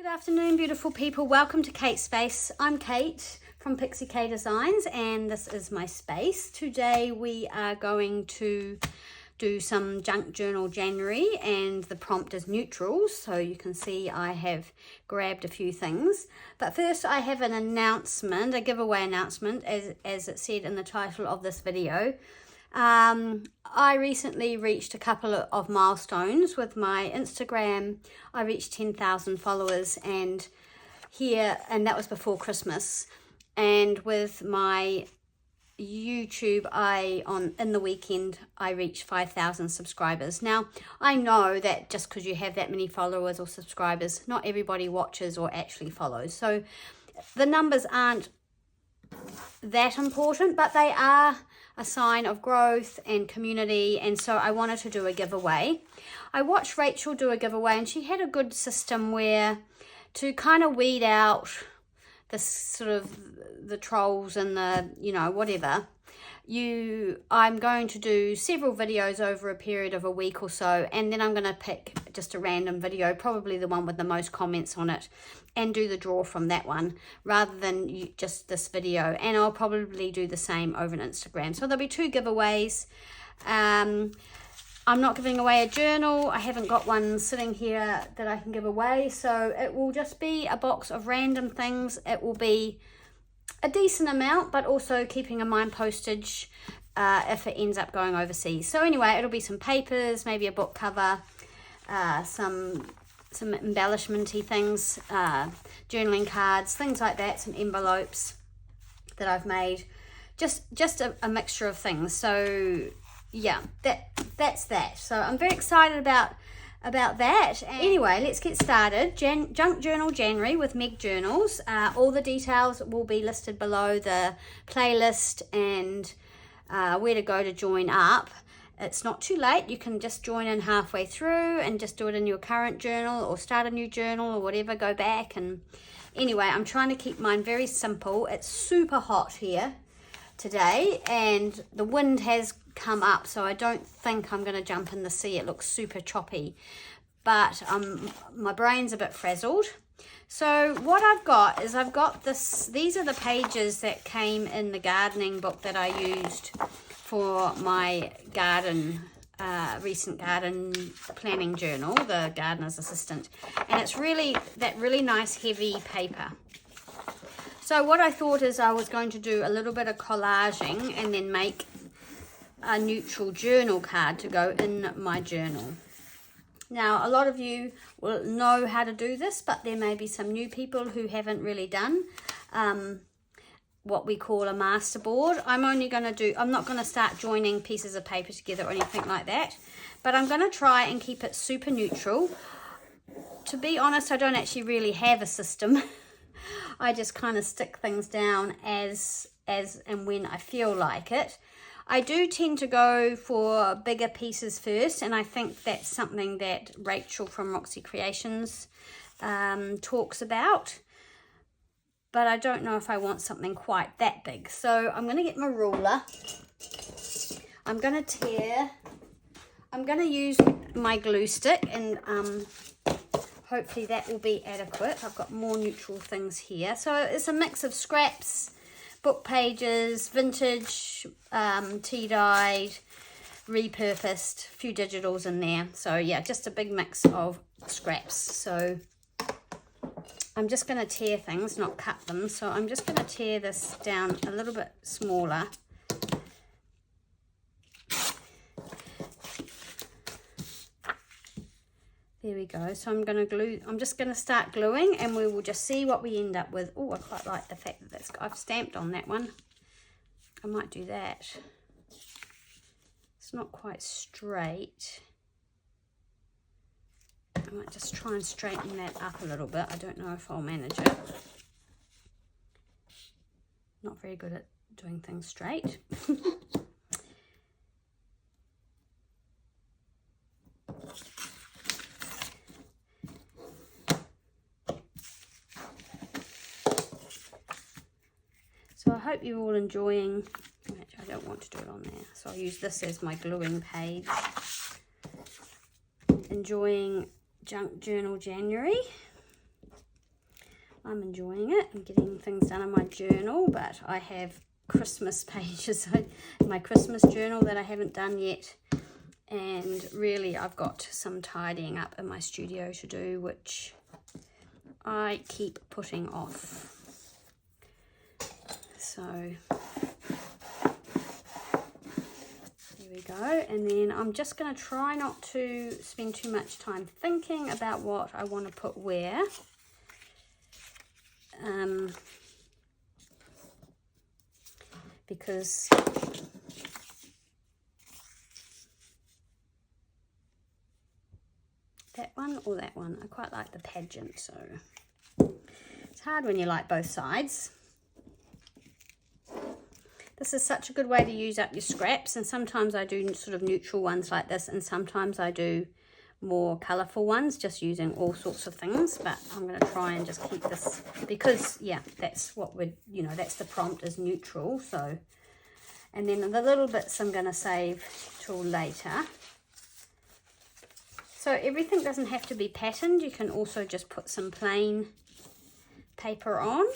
afternoon, beautiful people. Welcome to Kate's Space. I'm Kate from Pixie Designs, and this is my space. Today we are going to do some junk journal January, and the prompt is neutrals, so you can see I have grabbed a few things. But first I have an announcement, a giveaway announcement, as it said in the title of this video. I recently reached a couple of milestones with my Instagram. I reached 10,000 followers, and that was before Christmas. And with my YouTube, in the weekend I reached 5,000 subscribers. Now I know that just because you have that many followers or subscribers, not everybody watches or actually follows, so the numbers aren't that important, but they are a sign of growth and community, and so I wanted to do a giveaway. I watched Rachel do a giveaway, and she had a good system where to kind of weed out the sort of the trolls and the, you know, whatever. I'm going to do several videos over a period of a week or so, and then I'm going to pick just a random video, probably the one with the most comments on it, and do the draw from that one rather than just this video. And I'll probably do the same over on Instagram. So there'll be two giveaways. I'm not giving away a journal. I haven't got one sitting here that I can give away, so it will just be a box of random things. It will be a decent amount, but also keeping in mind postage if it ends up going overseas. So anyway, it'll be some papers, maybe a book cover, some embellishment-y things, journaling cards, things like that, some envelopes that I've made, just a mixture of things. So yeah, that's that. So I'm very excited about that. And anyway, let's get started. Junk Journal January with Meg Journals. All the details will be listed below, the playlist and where to go to join up. It's not too late. You can just join in halfway through and just do it in your current journal, or start a new journal or whatever, go back. And anyway, I'm trying to keep mine very simple. It's super hot here today, and the wind has come up, so I don't think I'm going to jump in the sea. It looks super choppy, but my brain's a bit frazzled. So what I've got is these are the pages that came in the gardening book that I used for my recent garden planning journal, the Gardener's Assistant, and it's really that really nice heavy paper. So what I thought is I was going to do a little bit of collaging and then make a neutral journal card to go in my journal. Now, a lot of you will know how to do this, but there may be some new people who haven't really done what we call a masterboard. I'm not going to start joining pieces of paper together or anything like that, but I'm going to try and keep it super neutral. To be honest, I don't actually really have a system. I just kind of stick things down as and when I feel like it. I do tend to go for bigger pieces first, and I think that's something that Rachel from Roxy Creations talks about. But I don't know if I want something quite that big. So I'm going to get my ruler. I'm going to use my glue stick, and hopefully that will be adequate. I've got more neutral things here. So it's a mix of scraps, book pages, vintage, tea-dyed, repurposed, a few digitals in there. So yeah, just a big mix of scraps. So I'm just going to tear things, not cut them. So I'm just going to tear this down a little bit smaller. There we go. So I'm just going to start gluing, and we will just see what we end up with. Oh, I quite like the fact that I've stamped on that one. I might do that. It's not quite straight. I might just try and straighten that up a little bit. I don't know if I'll manage it. Not very good at doing things straight. So I hope you're all enjoying. Actually, I don't want to do it on there, so I'll use this as my gluing page. Enjoying Junk Journal January. I'm enjoying it. I'm getting things done in my journal, but I have Christmas pages in my Christmas journal that I haven't done yet. And really, I've got some tidying up in my studio to do, which I keep putting off. So there we go. And then I'm just going to try not to spend too much time thinking about what I want to put where. Because that one or that one, I quite like the pageant, so it's hard when you like both sides. This is such a good way to use up your scraps, and sometimes I do sort of neutral ones like this, and sometimes I do more colourful ones, just using all sorts of things. But I'm going to try and just keep this, because yeah, that's what we're, you know, that's the prompt, is neutral. So, and then the little bits I'm going to save till later. So everything doesn't have to be patterned. You can also just put some plain paper on.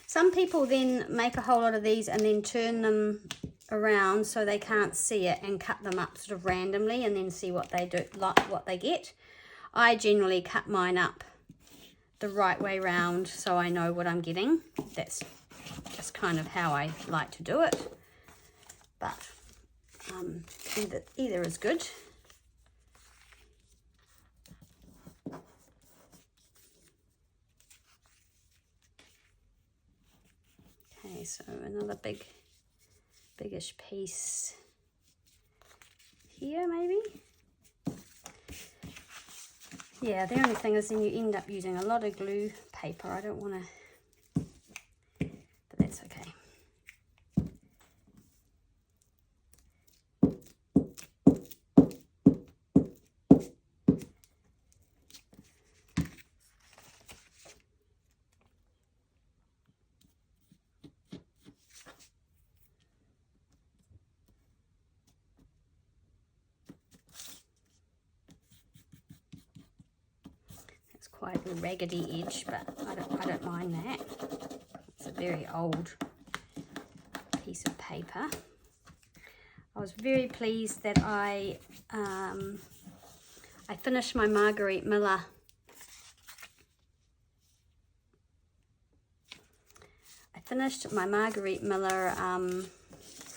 Some people then make a whole lot of these and then turn them around so they can't see it and cut them up sort of randomly and then see what they do, like what they get. I generally cut mine up the right way round so I know what I'm getting. That's just kind of how I like to do it. But either is good. Okay, so another biggish piece here maybe. Yeah, the only thing is then you end up using a lot of glue paper. I don't want to, but that's okay. Quite a raggedy edge, but I don't mind that. It's a very old piece of paper. I was very pleased that I finished my Marguerite Miller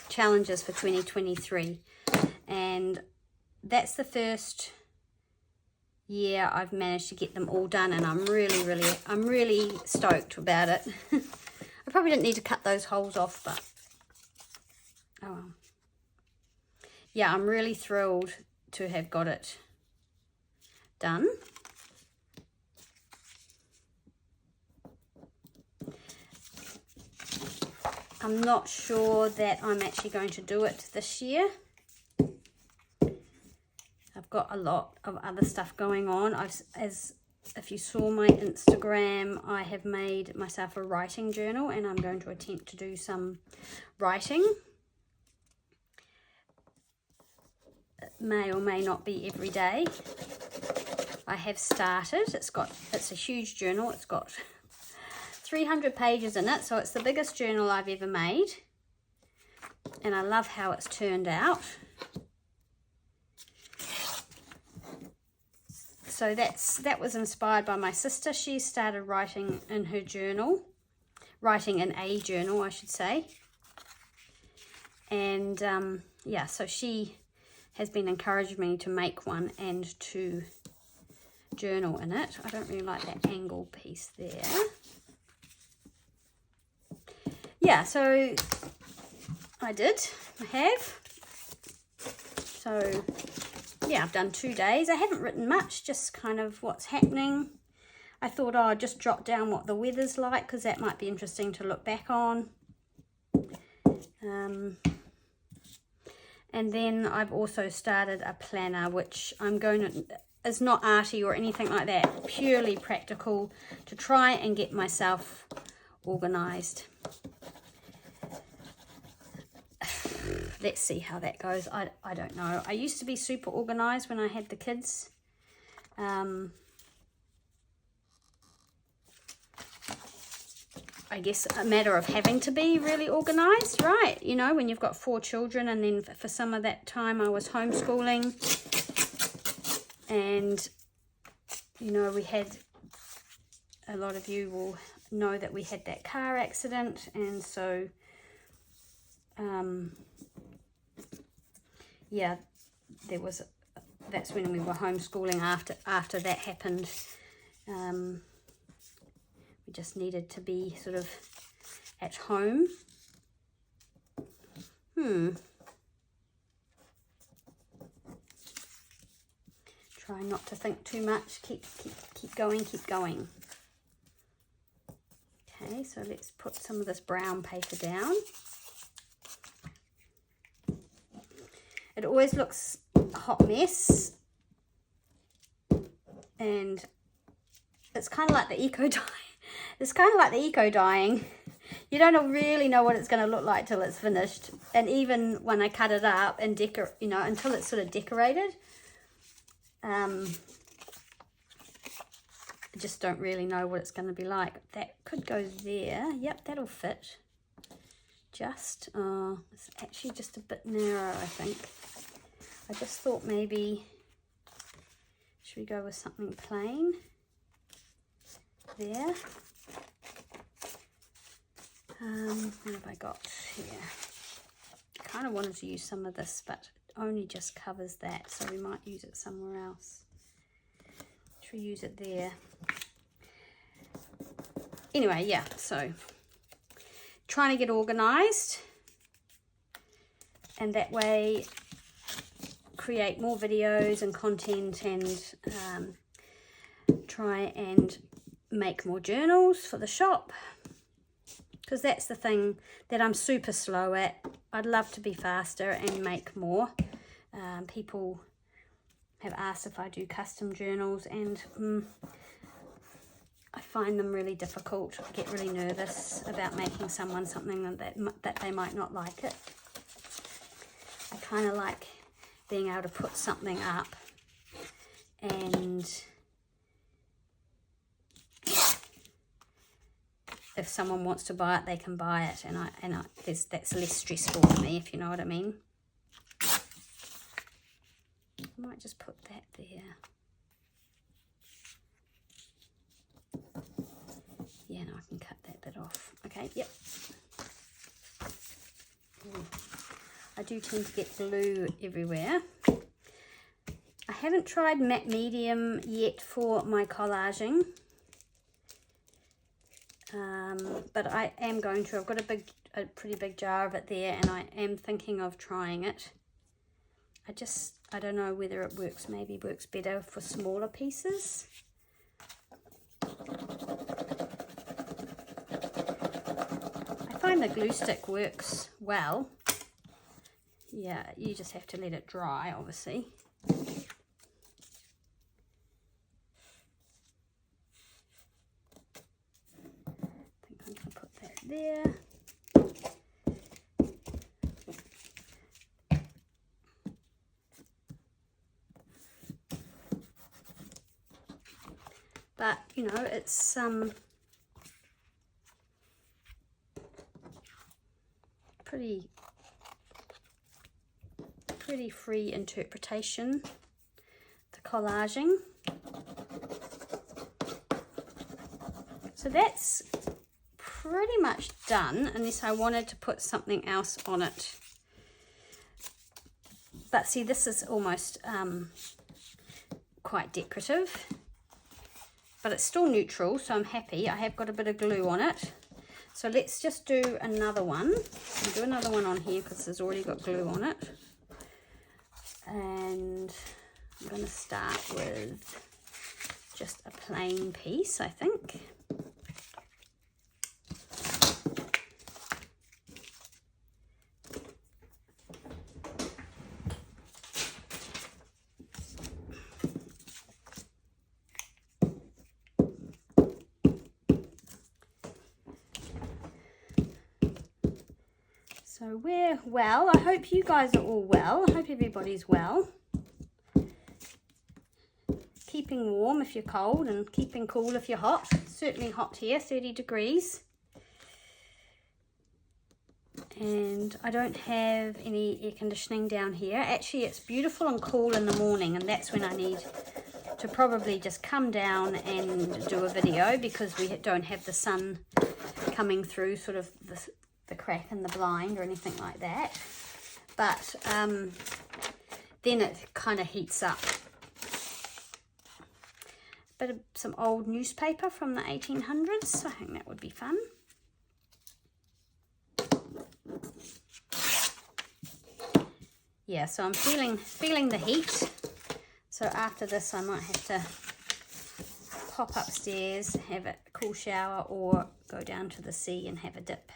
challenges for 2023, and that's the first year I've managed to get them all done, and I'm really stoked about it. I probably didn't need to cut those holes off, but oh well. Yeah, I'm really thrilled to have got it done. I'm not sure that I'm actually going to do it this year. I've got a lot of other stuff going on. If you saw my Instagram, I have made myself a writing journal, and I'm going to attempt to do some writing. It may or may not be every day. I have started. It's a huge journal. It's got 300 pages in it, so it's the biggest journal I've ever made, and I love how it's turned out. So that was inspired by my sister. She started writing in her journal, writing in a journal, I should say. And yeah, so she has been encouraging me to make one and to journal in it. I don't really like that angle piece there. Yeah, so I have. So yeah, I've done 2 days. I haven't written much, just kind of what's happening. I thought I'd just jot down what the weather's like, because that might be interesting to look back on. And then I've also started a planner, which is not arty or anything like that, purely practical, to try and get myself organised. Let's see how that goes. I don't know. I used to be super organised when I had the kids. I guess, a matter of having to be really organised, right? You know, when you've got 4 children, and then for some of that time I was homeschooling, and, you know, we had, a lot of you will know that we had that car accident, and so, yeah, that's when we were homeschooling after that happened. We just needed to be sort of at home. Try not to think too much. Keep going, keep going. Okay, so let's put some of this brown paper down. It always looks a hot mess, and it's kind of like the eco dye. It's kind of like the eco dyeing. You don't really know what it's going to look like till it's finished, and even when I cut it up and you know, until it's sort of decorated, I just don't really know what it's going to be like. That could go there. Yep, that'll fit. Just, it's actually just a bit narrow, I think. I just thought maybe, should we go with something plain? There. What have I got here? I kind of wanted to use some of this, but it only just covers that, so we might use it somewhere else. Should we use it there? Anyway, yeah, so trying to get organised, and that way create more videos and content, and try and make more journals for the shop, because that's the thing that I'm super slow at. I'd love to be faster and make more. People have asked if I do custom journals, and I find them really difficult. I get really nervous about making someone something that they might not like it. I kind of like being able to put something up and if someone wants to buy it, they can buy it, and that's less stressful for me, if you know what I mean. I might just put that there. Yeah, no, I can cut that bit off. Okay, yep. Ooh. I do tend to get glue everywhere. I haven't tried matte medium yet for my collaging. But I am going to. I've got a pretty big jar of it there, and I am thinking of trying it. I don't know whether it works. Maybe works better for smaller pieces. I find the glue stick works well. Yeah, you just have to let it dry, obviously. There. But you know, it's pretty free interpretation, the collaging. So that's pretty much done, unless I wanted to put something else on it. But see, this is almost quite decorative, but it's still neutral, so I'm happy. I have got a bit of glue on it. So let's just do another one. I'll do another one on here because there's already got glue on it. And I'm going to start with just a plain piece, I think. So we're well. I hope you guys are all well. I hope everybody's well. Keeping warm if you're cold, and keeping cool if you're hot. It's certainly hot here, 30 degrees. And I don't have any air conditioning down here. Actually, it's beautiful and cool in the morning, and that's when I need to probably just come down and do a video, because we don't have the sun coming through sort of the crack in the blind or anything like that. But then it kind of heats up. Bit of some old newspaper from the 1800s. I think that would be fun. Yeah, so I'm feeling the heat. So after this, I might have to pop upstairs, have a cool shower, or go down to the sea and have a dip.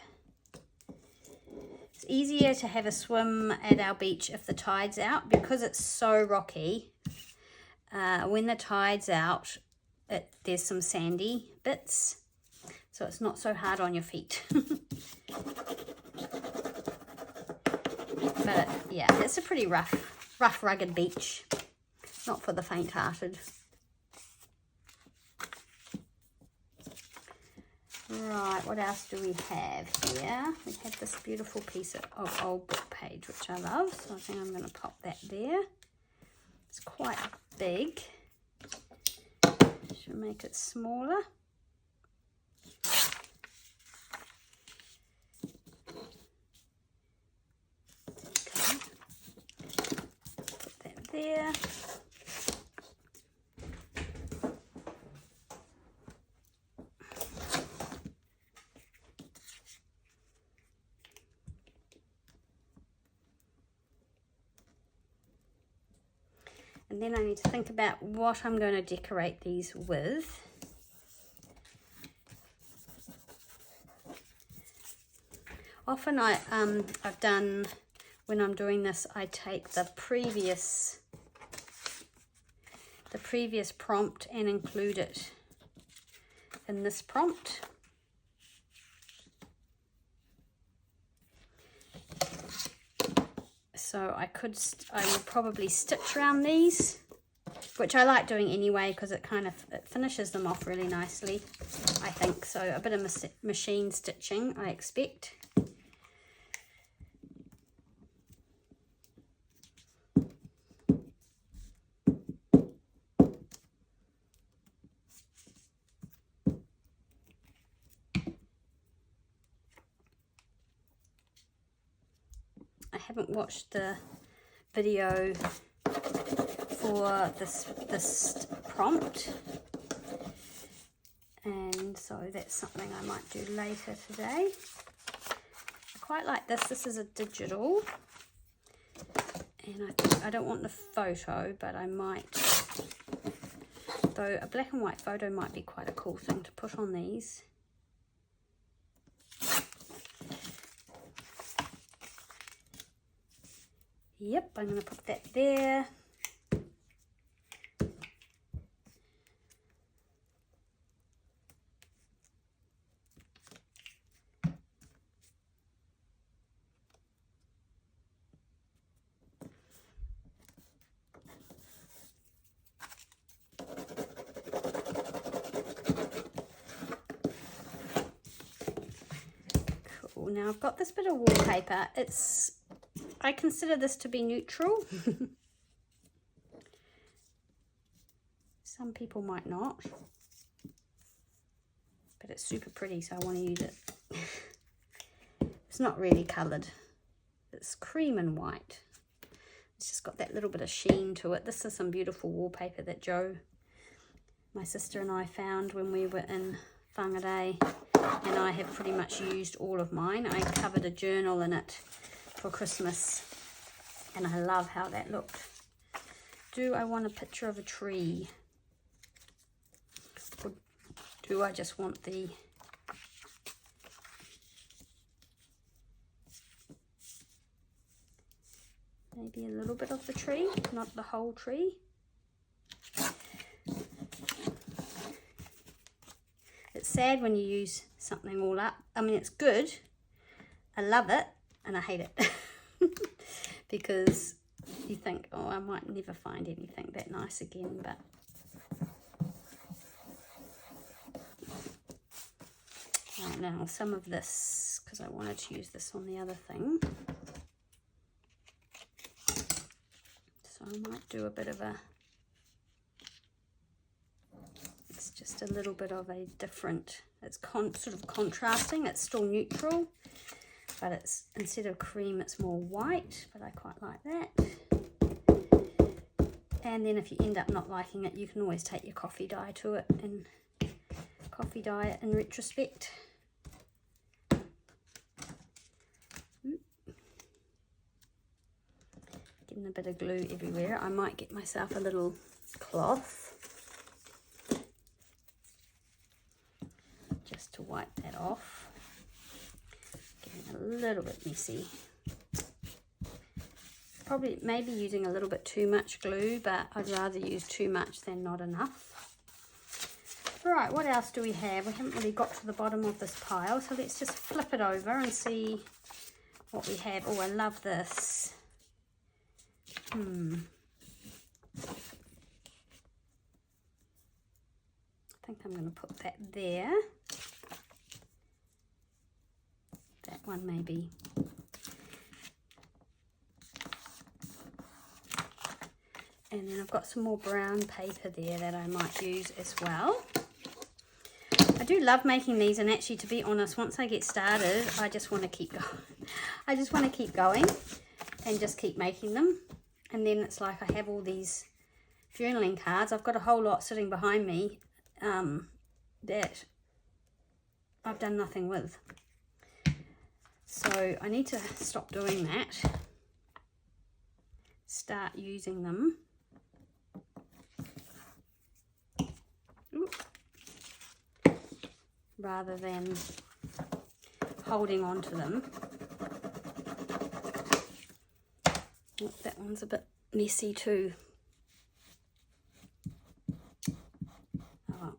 It's easier to have a swim at our beach if the tide's out, because it's so rocky. When the tide's out, there's some sandy bits, so it's not so hard on your feet. But yeah, it's a pretty rough, rugged beach. Not for the faint-hearted. Right, what else do we have here? We have this beautiful piece of old book page, which I love. So I think I'm going to pop that there. It's quite big. Should make it smaller. Okay. Put that there. And then I need to think about what I'm going to decorate these with. Often I've done, when I'm doing this, I take the previous prompt and include it in this prompt. So I will probably stitch around these, which I like doing anyway, because it finishes them off really nicely, I think. So a bit of machine stitching, I expect. I haven't watched the video for this prompt, and so that's something I might do later today. I quite like this. This is a digital, and I don't want the photo, but I might, though a black and white photo might be quite a cool thing to put on these. Yep, I'm going to put that there. Cool. Now I've got this bit of wallpaper. I consider this to be neutral. Some people might not, but it's super pretty, so I want to use it. It's not really coloured. It's cream and white. It's just got that little bit of sheen to it. This is some beautiful wallpaper that Jo, my sister, and I found when we were in Whangarei, and I have pretty much used all of mine. I covered a journal in it for Christmas, and I love how that looked. Do I want a picture of a tree, or do I just want maybe a little bit of the tree, not the whole tree? It's sad when you use something all up. I mean, it's good, I love it, and I hate it. Because you think, oh, I might never find anything that nice again, but I don't know, some of this because I wanted to use this on the other thing. So I might do a bit of a, it's just a little bit of a different, it's sort of contrasting, it's still neutral, but it's, instead of cream, it's more white, but I quite like that. And then if you end up not liking it, you can always take your coffee dye to it and coffee dye it in retrospect. Getting a bit of glue everywhere. I might get myself a little cloth just to wipe that off. Getting a little bit messy. Probably maybe using a little bit too much glue, but I'd rather use too much than not enough. Right, what else do we have? We haven't really got to the bottom of this pile, so let's just flip it over and see what we have. Oh, I love this. I think I'm going to put that there. That one maybe. And then I've got some more brown paper there that I might use as well. I do love making these, and actually, to be honest, once I get started, I just want to keep going. I just want to keep going and just keep making them. And then it's like I have all these journaling cards. I've got a whole lot sitting behind me that I've done nothing with. So I need to stop doing that. Start using them. Rather than holding on to them. Oh, that one's a bit messy too. Oh,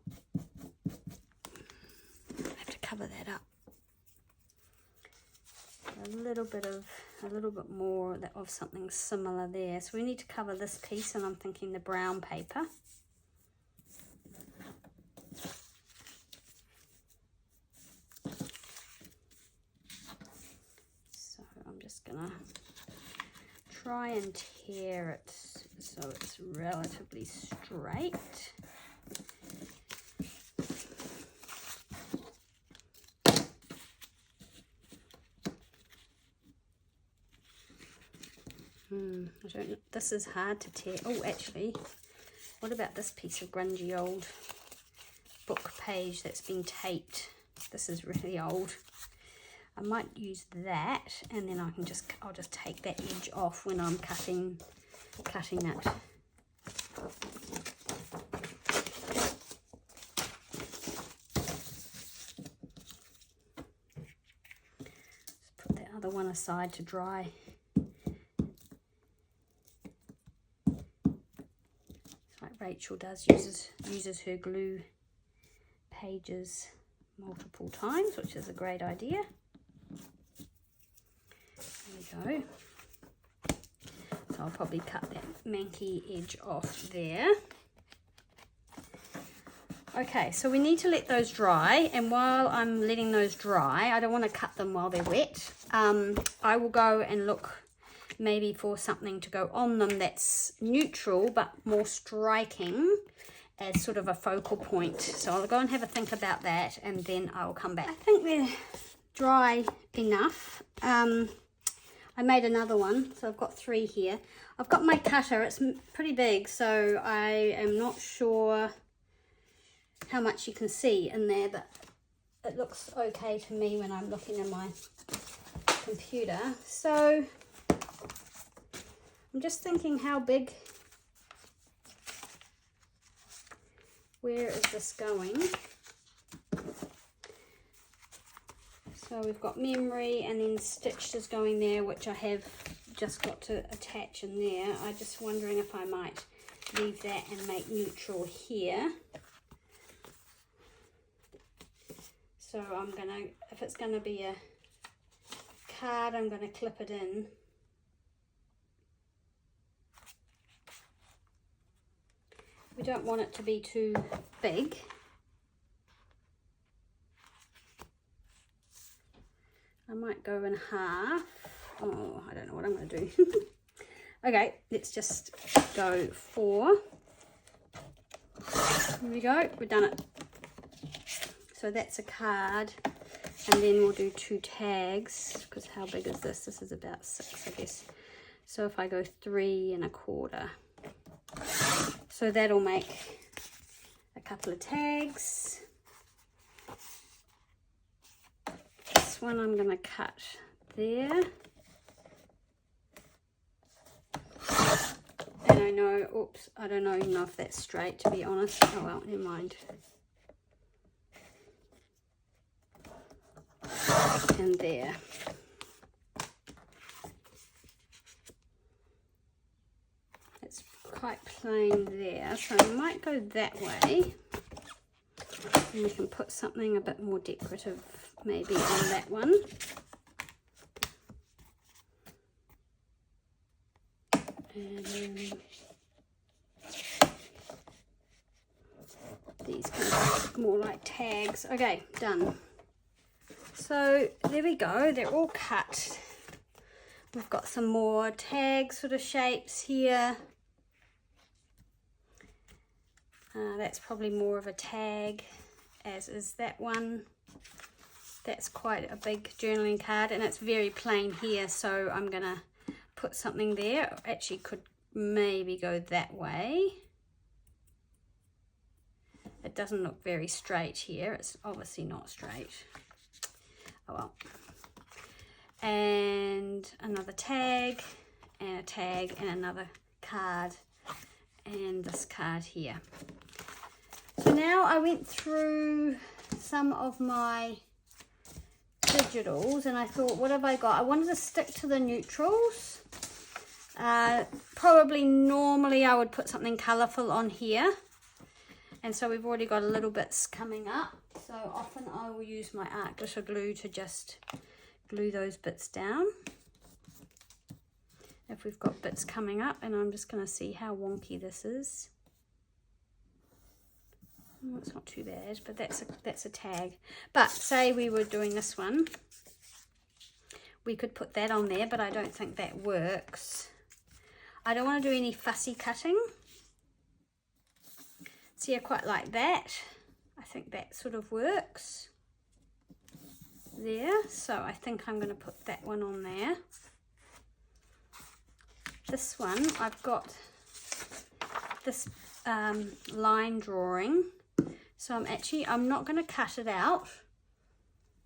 I have to cover that up. A little bit more of something similar there. So we need to cover this piece, and I'm thinking the brown paper. Gonna try and tear it so it's relatively straight. This is hard to tear. Oh, actually, what about this piece of grungy old book page that's been taped? This is really old. I might use that, and then I'll just take that edge off when I'm cutting it. Just put that other one aside to dry. Like Rachel does, uses her glue pages multiple times, which is a great idea. There we go. So I'll probably cut that manky edge off there. Okay, so we need to let those dry, and while I'm letting those dry, I don't want to cut them while they're wet. I will go and look maybe for something to go on them that's neutral but more striking as sort of a focal point. So I'll go and have a think about that, and then I'll come back. I think they're dry enough. I made another one, so I've got 3 here. I've got my cutter, it's pretty big, so I am not sure how much you can see in there, but it looks okay to me when I'm looking at my computer. So I'm just thinking, how big, where is this going? So we've got memory, and then stitched is going there, which I have just got to attach in there. I'm just wondering if I might leave that and make neutral here. So I'm gonna, if it's gonna be a card, I'm gonna clip it in. We don't want it to be too big. I might go in half. Oh, I don't know what I'm going to do. Okay, let's just go 4. Here we go, we've done it. So that's a card, and then we'll do 2 tags, because how big is this? This is about 6, I guess. So if I go 3 1/4, so that'll make a couple of tags. This one I'm going to cut there. And I know, oops, I don't even know if that's straight, to be honest. Oh well, never mind. And there. It's quite plain there, so I might go that way. And we can put something a bit more decorative maybe on that one. And these can be more like tags. Okay, done. So there we go, they're all cut. We've got some more tag sort of shapes here. That's probably more of a tag, as is that one. That's quite a big journaling card, and it's very plain here, so I'm gonna put something there. Actually could maybe go that way. It doesn't look very straight here. It's obviously not straight. Oh well. And another tag, and a tag, and another card, and this card here. So now I went through some of my digitals and I thought, what have I got? I wanted to stick to the neutrals. Probably normally I would put something colourful on here, and so we've already got a little bits coming up, so often I will use my art glitter glue to just glue those bits down if we've got bits coming up. And I'm just going to see how wonky this is. Oh, it's not too bad, but that's a tag. But say we were doing this one, we could put that on there, but I don't think that works. I don't want to do any fussy cutting. See, I quite like that. I think that sort of works there. So I think I'm going to put that one on there. This one, I've got this line drawing. So I'm not going to cut it out.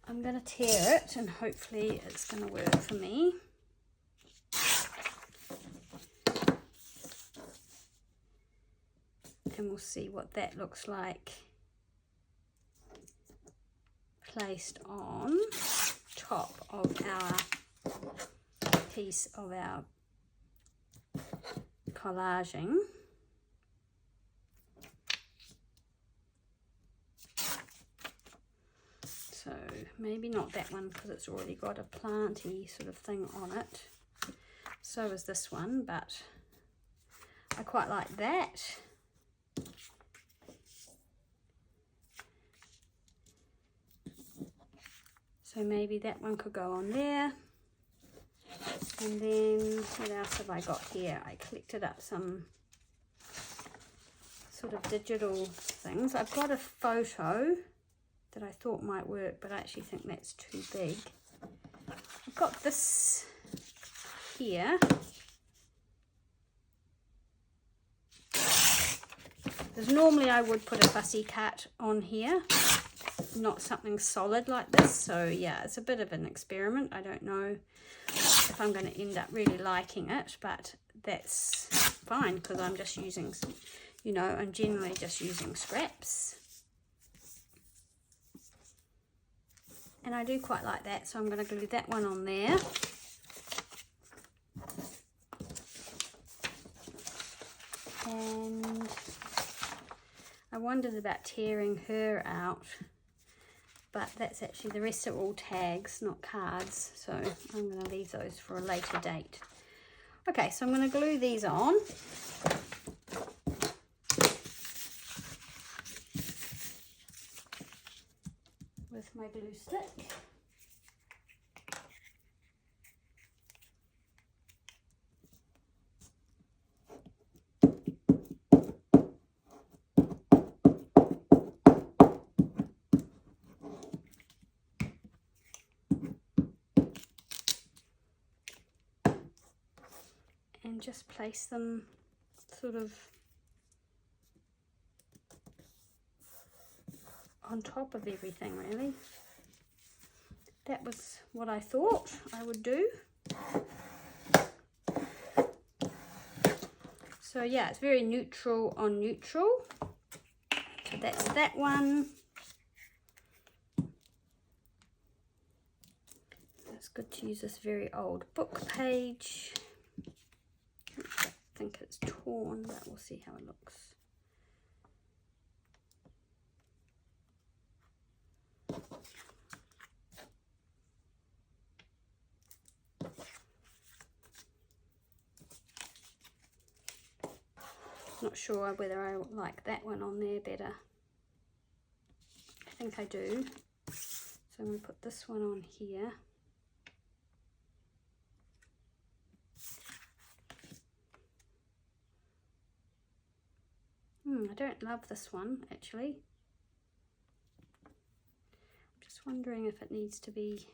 I'm going to tear it and hopefully it's going to work for me. And we'll see what that looks like placed on top of our piece of our collaging. So maybe not that one because it's already got a planty sort of thing on it. So is this one, but I quite like that. So maybe that one could go on there. And then what else have I got here? I collected up some sort of digital things. I've got a photo that I thought might work, but I actually think that's too big. I've got this here. Because normally I would put a fussy cut on here, not something solid like this. So yeah, it's a bit of an experiment. I don't know if I'm going to end up really liking it, but that's fine because I'm just using, you know, I'm generally just using scraps. And I do quite like that, so I'm going to glue that one on there. And I wondered about tearing her out, but that's actually, the rest are all tags, not cards, so I'm going to leave those for a later date. Okay, so I'm going to glue these on. With my glue stick. just place them sort of on top of everything, really. That was what I thought I would do. So yeah, it's very neutral on neutral. So that's that one. It's good to use this very old book page. I think it's torn, but we'll see how it looks. Not sure whether I like that one on there better. I think I do. So I'm going to put this one on here. I don't love this one, actually. I'm just wondering if it needs to be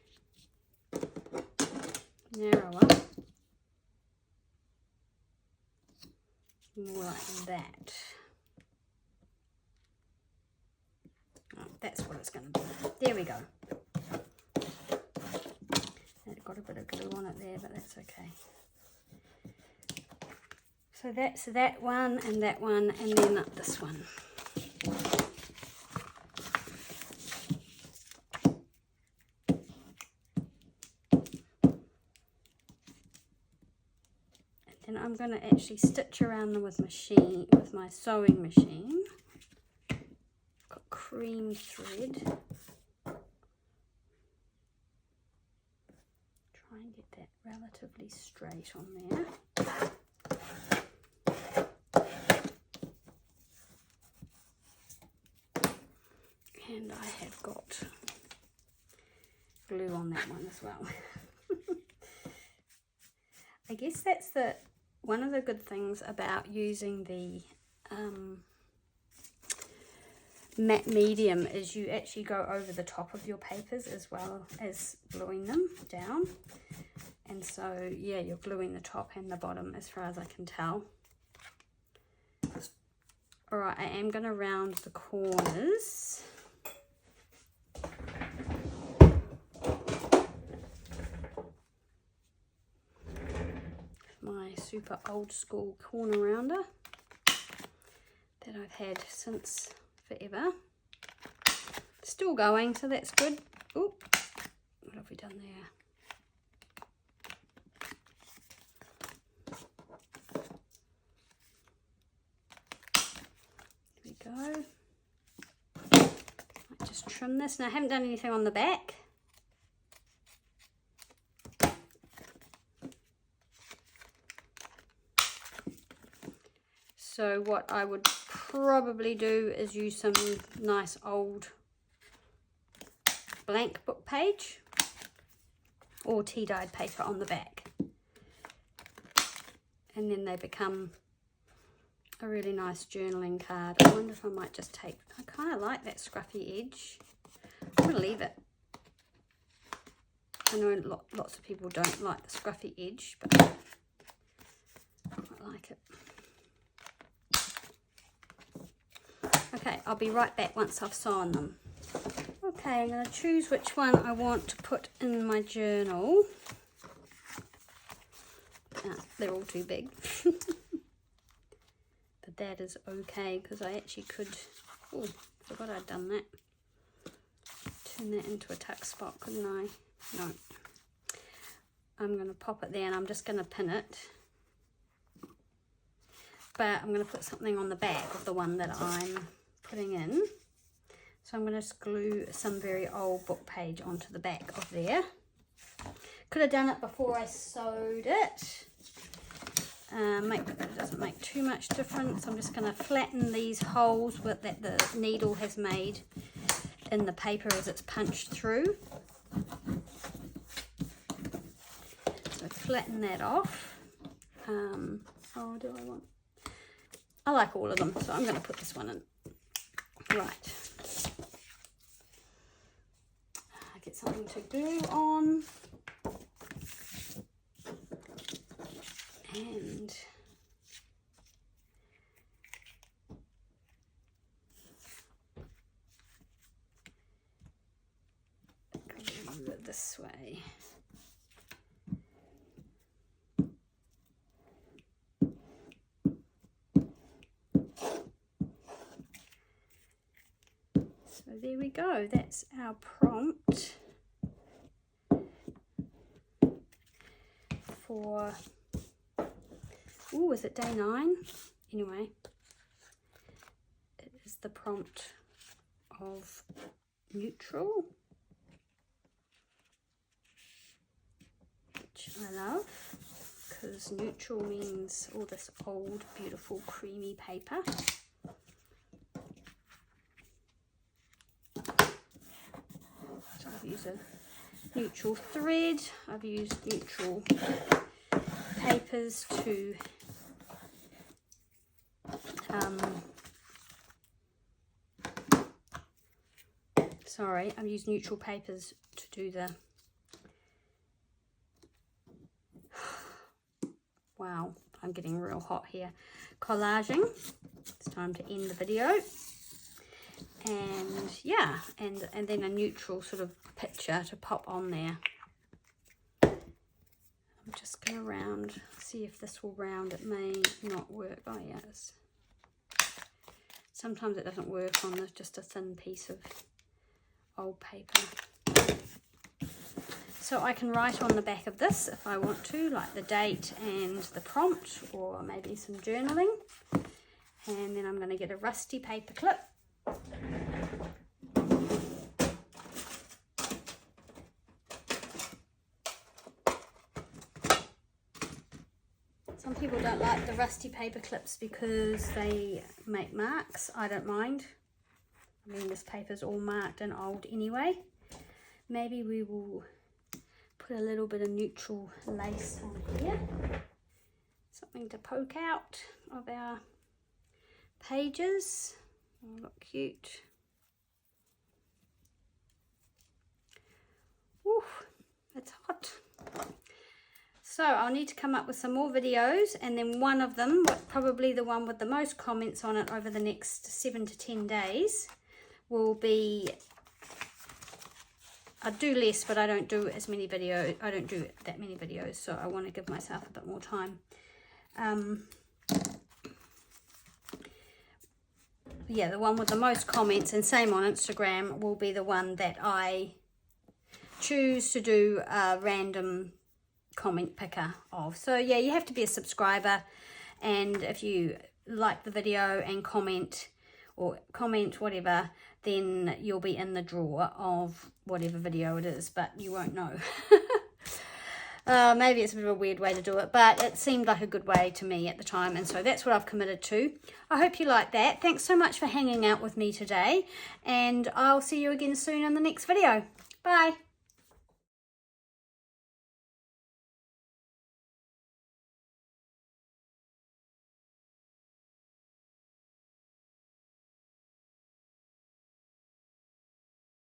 narrower. More like that. Oh, that's what it's going to be. There we go. It got a bit of glue on it there, but that's okay. So that's that one, and then this one. And then I'm going to actually stitch around them with my sewing machine. I've got cream thread. Try and get that relatively straight on there. And I have got glue on that one as well. I guess that's one of the good things about using the matte medium is you actually go over the top of your papers as well as gluing them down. And so, yeah, you're gluing the top and the bottom as far as I can tell. Alright, I am going to round the corners. My super old school corner rounder that I've had since forever. Still going, so that's good. Oop, what have we done there? There we go. Might just trim this. Now I haven't done anything on the back. So what I would probably do is use some nice old blank book page or tea-dyed paper on the back. And then they become a really nice journaling card. I wonder if I might just take, I kind of like that scruffy edge. I'm going to leave it. I know lots of people don't like the scruffy edge, but I like it. Okay, I'll be right back once I've sewn them. Okay, I'm going to choose which one I want to put in my journal. They're all too big. But that is okay, because I actually could... Oh, forgot I'd done that. Turn that into a tuck spot, couldn't I? No. I'm going to pop it there, and I'm just going to pin it. But I'm going to put something on the back of the one that I'm putting in. So I'm going to glue some very old book page onto the back of there. Could have done it before I sewed it. It doesn't make too much difference. I'm just going to flatten these holes that the needle has made in the paper as it's punched through. So flatten that off. Oh, do I want... I like all of them, so I'm going to put this one in. Right. Get something to glue on. And this way. So there we go, that's our prompt for, oh, is it day 9? Anyway, it is the prompt of neutral, which I love, because neutral means all this old, beautiful, creamy paper. So I've used a neutral thread, I've used neutral papers to sorry, I've used neutral papers to do the, wow, I'm getting real hot here, collaging. It's time to end the video. And yeah, and then a neutral sort of picture to pop on there. I'm just going to round, see if this will round. It may not work. Oh yes. Sometimes it doesn't work on just a thin piece of old paper. So I can write on the back of this if I want to, like the date and the prompt, or maybe some journaling. And then I'm going to get a rusty paper clip. Some people don't like the rusty paper clips because they make marks. I don't mind. I mean, this paper's all marked and old anyway. Maybe we will put a little bit of neutral lace on here. Something to poke out of our pages. Oh, look cute. Ooh, it's hot. So I'll need to come up with some more videos, and then one of them, probably the one with the most comments on it over the next 7 to 10 days, will be, I do less, but I don't do as many videos. I don't do that many videos, so I want to give myself a bit more time. Yeah, the one with the most comments, and same on Instagram, will be the one that I choose to do a random comment picker of. So yeah, you have to be a subscriber, and if you like the video and comment, or comment whatever, then you'll be in the draw of whatever video it is, but you won't know. Maybe it's a bit of a weird way to do it, but it seemed like a good way to me at the time, and so that's what I've committed to. I hope you like that. Thanks so much for hanging out with me today, and I'll see you again soon in the next video. Bye.